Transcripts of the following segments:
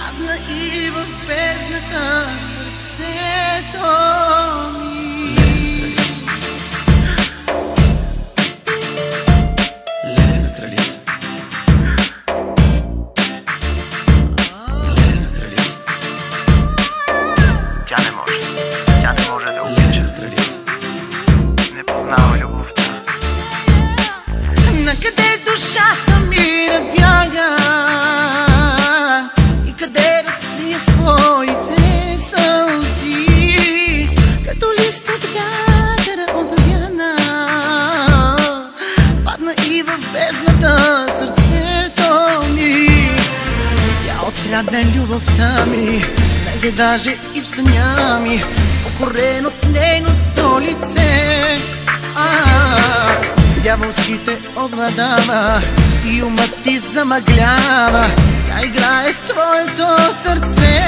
падна и в бездната сърцето ми. Лелена кралица. Лелена кралица. Тя не може да обича. Кралица. Не познава любовта. Накъде душата ми да бяга и къде да скрия своите сълзи, като лист от вятъра отвяна, падна и в бездната сърцето ми. Тя открадна любовта ми, влезе даже и в съня ми, покорен от нейното лице. Дяволските овладава и умът ти замъглява. Тя играе с твоето сърце.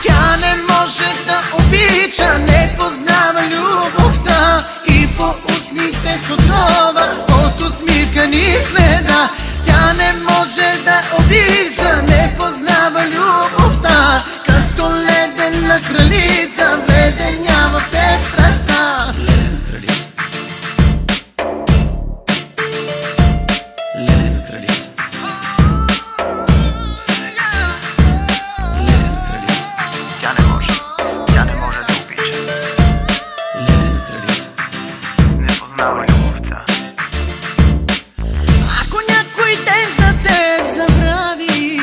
Тя не може да обича, не познава любовта и по устните с отрова от усмивка ни следа. Тя не може да обича, не познава любовта, като ледена кралица вледенява в теб страстта. Лелена кралица. Лелена кралица. Лелена кралица. Тя не може да обича. Лелена кралица. Не познава любовта. Ако някой ден за теб забрави,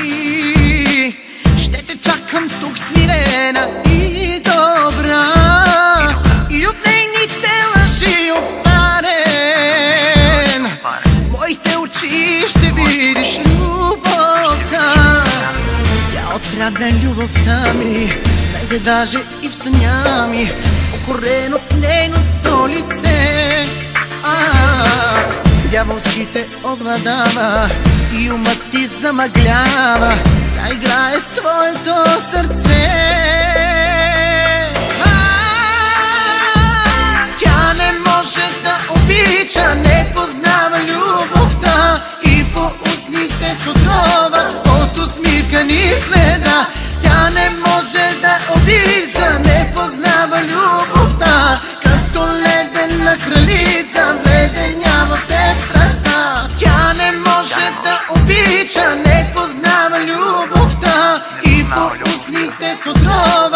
ще те чакам тук смирена и добра, и от нейните лъжи опарен. В моите очи ще видиш любовта. Тя открадна любовта ми, влезе даже и в съня ми, покорен от нейното лице. Дяволските овладава и умът ти замъглява. Тя играе с твоето сърце. Тя не може да обича, не познава любовта и по устните с отрова от усмивка ни следа. Тя не може да обича, не познава любовта, като ледена кралица вледенява в теб страстта. Тя не може да обича, не познава любовта и по устните с отрова